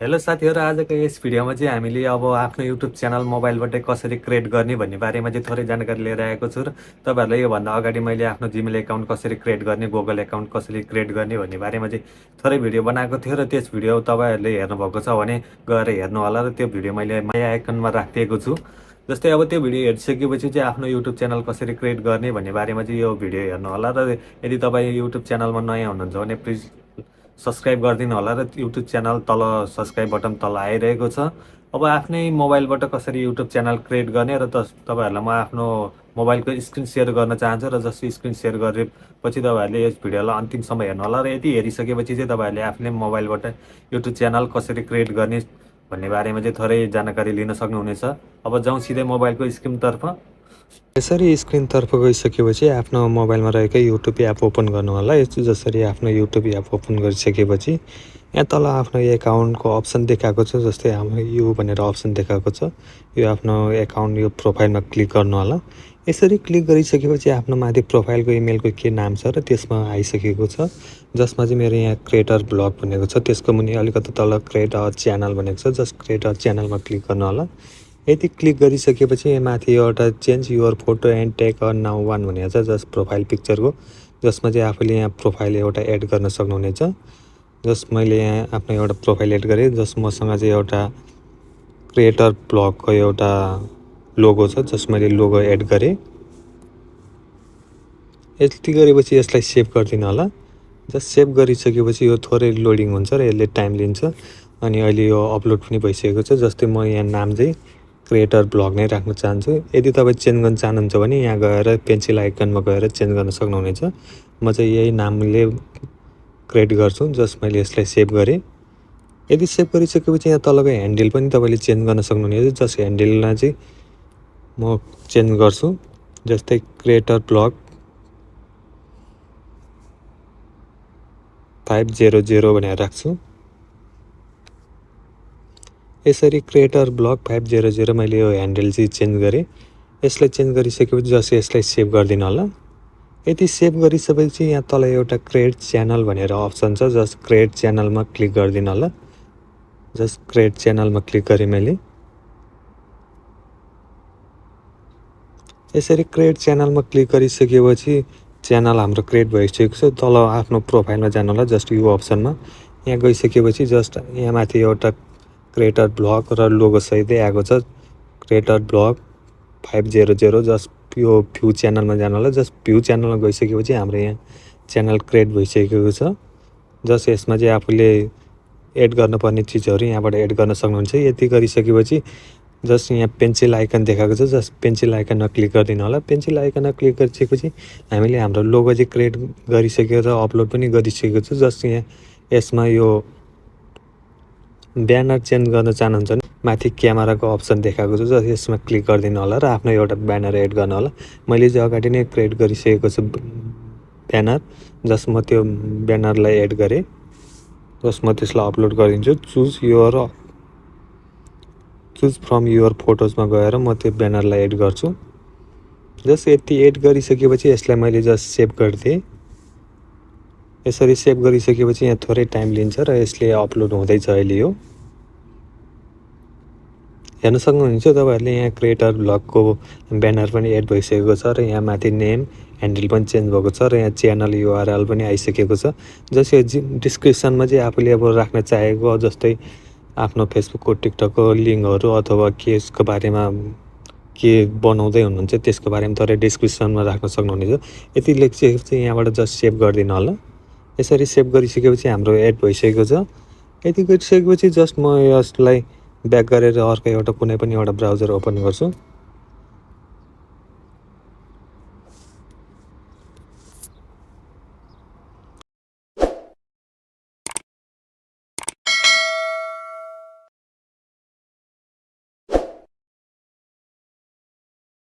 Hello साथीहरु, आजको यस भिडियोमा चाहिँ हामीले अब आफ्नो YouTube च्यानल मोबाइलबाटै कसरी क्रिएट गर्ने भन्ने बारेमा चाहिँ थोरै जानकारी लिएर आएको छु र तपाईहरुलाई योभन्दा अगाडि मैले आफ्नो जीमेल एकाउन्ट कसरी क्रिएट गर्ने, गुगल एकाउन्ट कसरी क्रिएट गर्ने भन्ने बारेमा चाहिँ थोरै भिडियो बनाएको थियो र त्यस भिडियो तपाईहरुले हेर्नुभएको छ भने गएर हेर्नु होला र त्यो भिडियो मैले माया आइकनमा राखिदिएको छु। जस्तै अब त्यो भिडियो हेरिसकेपछि चाहिँ आफ्नो YouTube च्यानल कसरी क्रिएट गर्ने भन्ने बारेमा चाहिँ यो भिडियो हेर्नु होला र यदि तपाई YouTube च्यानलमा नयाँ हुनुहुन्छ भने प्लिज सब्स्क्राइब गरिदिनु होला र YouTube च्यानल तल सब्स्क्राइब बटन तल आइरहेको छ। अब आफ्नै मोबाइलबाट कसरी YouTube च्यानल क्रिएट गर्ने र तपाईहरुलाई म आफ्नो मोबाइलको स्क्रिन सेयर गर्न चाहन्छु र जसरी स्क्रिन सेयर गरेपछि तपाईहरुले यस भिडियोलाई अन्तिमसम्म हेर्नु होला र यदि हेरिसकेपछि चाहिँ तपाईहरुले आफ्नै मोबाइलबाट YouTube च्यानल कसरी क्रिएट गर्ने भन्ने बारेमा चाहिँ थोरै जानकारी लिन सक्नुहुनेछ। अब जाउँ सिधै मोबाइलको स्क्रिनतर्फ। यसरी स्क्रिनतर्फ गइसकेपछि आफ्नो मोबाइलमा रहेको युट्युब एप ओपन गर्नु होला। यस्तो जसरी आफ्नो युट्युब एप ओपन गरिसकेपछि यहाँ तल आफ्नो एकाउन्टको अप्सन देखाएको छ, जस्तै हाम्रो यो भनेर अप्सन देखाएको छ। यो आफ्नो एकाउन्ट यो प्रोफाइलमा क्लिक गर्नु होला। यसरी क्लिक गरिसकेपछि आफ्नो माथि प्रोफाइलको इमेलको के नाम छ र त्यसमा आइसकेको छ, जसमा चाहिँ मेरो यहाँ क्रिएटर ब्लग भनेको छ। त्यसको मुनि अलिकति तल क्रिएट अ च्यानल भनेको छ, जस्ट क्रिएट अ च्यानलमा क्लिक गर्नु होला। यदि क्लिक गरिसकेपछि माथि एउटा change your photo and take a now one भनेको छ, जस्ट प्रोफाइल पिक्चरको, जसमा चाहिँ आफूले यहाँ प्रोफाइल एउटा एड गर्न सक्नुहुनेछ। जस्ट मैले यहाँ आफ्नो एउटा प्रोफाइल एड गरेँ, जस्ट मसँग चाहिँ एउटा क्रिएटर ब्लगको एउटा लोगो छ, जस्ट मैले लोगो एड गरेँ। यति गरेपछि यसलाई सेभ गरिदिनु होला। जस्ट सेभ गरिसकेपछि यो थोरै लोडिङ हुन्छ र यसले टाइम लिन्छ, अनि अहिले यो अपलोड पनि भइसकेको छ। जस्तै म यहाँ नाम चाहिँ क्रिएटर ब्लग नै राख्न चाहन्छु। यदि तपाईँ चेन्ज गर्न चाहनुहुन्छ भने यहाँ गएर पेन्सिल आइकनमा गएर चेन्ज गर्न सक्नुहुनेछ। म चाहिँ यही नामले क्रिएट गर्छु। जस्ट मैले यसलाई सेभ गरेँ। यदि सेभ गरिसकेपछि यहाँ तलको ह्यान्डल पनि तपाईँले चेन्ज गर्न सक्नुहुनेछ। जस्ट ह्यान्डलमा चाहिँ म चेन्ज गर्छु, जस्तै क्रिएटर ब्लग 500 भनेर राख्छु। यसरी क्रिएटर ब्लग 500 मैले यो ह्यान्डल चाहिँ चेन्ज गरेँ। यसलाई चेन्ज गरिसकेपछि जस्ट यसलाई सेभ गरिदिनु होला। यदि सेभ गरिसकेपछि यहाँ तल एउटा क्रिएट च्यानल भनेर अप्सन छ, जस्ट क्रिएट च्यानलमा क्लिक गरिदिनु होला। जस्ट क्रिएट च्यानलमा क्लिक गरेँ मैले। यसरी क्रिएट च्यानलमा क्लिक गरिसकेपछि च्यानल हाम्रो क्रिएट भइसकेको छ। तल आफ्नो प्रोफाइलमा जानु होला, जस्ट यो अप्सनमा यहाँ गइसकेपछि जस्ट यहाँ माथि एउटा क्रिएटर ब्लग र लोगो सहितै आएको छ, क्रिएटर ब्लग 500। जस्ट यो भ्यू च्यानलमा जानु होला। जस्ट भ्यू च्यानलमा गइसकेपछि हाम्रो यहाँ च्यानल क्रिएट भइसकेको छ। जस्ट यसमा चाहिँ आफूले एड गर्नुपर्ने चिजहरू यहाँबाट एड गर्न सक्नुहुन्छ। यति गरिसकेपछि जस्ट यहाँ पेन्सिल आइकन देखाएको छ, जस्ट पेन्सिल आइकनमा क्लिक गरिदिनु होला। पेन्सिल आइकनमा क्लिक गरिसकेपछि हामीले हाम्रो लोगो चाहिँ क्रिएट गरिसकेको र अपलोड पनि गरिसकेको छ। जस्ट यहाँ यसमा यो ब्यानर चेन्ज गर्न चाहनुहुन्छ भने माथि क्यामेराको अप्सन देखाएको छ, जस्ट यसमा क्लिक गरिदिनु होला र आफ्नो एउटा ब्यानर एड गर्नु होला। मैले चाहिँ अगाडि नै क्रिएट गरिसकेको छु ब्यानर, जस्ट म त्यो ब्यानरलाई एड गरेँ। जस्ट म त्यसलाई अपलोड गरिदिन्छु। चुज फ्रम युर फोटोजमा गएर म त्यो ब्यानरलाई एड गर्छु। जस्ट यति एड गरिसकेपछि यसलाई मैले जस्ट सेभ गरिदिएँ। यसरी सेभ गरिसकेपछि यहाँ थोरै टाइम लिन्छ र यसले अपलोड हुँदैछ अहिले। यो हेर्न सक्नुहुन्छ तपाईहरुले यहाँ क्रिएटर ब्लगको ब्यानर पनि एड भइसकेको छ र यहाँ माथि नेम ह्यान्डल पनि चेन्ज भएको छ र यहाँ च्यानल युआरएल पनि आइसकेको छ। जस यो डिस्क्रिप्सनमा चाहिँ आफूले अब राख्न चाहेको जस्तै आफ्नो फेसबुकको टिकटकको लिङ्कहरू अथवा केसको बारेमा के बनाउँदै हुनुहुन्छ त्यसको बारेमा थोरै डिस्क्रिप्सनमा राख्न सक्नुहुनेछ। यति लेखिसकेपछि यहाँबाट जस्ट सेभ गरिदिनु होला। यसरी सेभ गरिसकेपछि हाम्रो एड भइसकेको छ। यति गरिसकेपछि जस्ट म यसलाई ब्याक गरेर अर्को एउटा कुनै पनि एउटा ब्राउजर ओपन गर्छु।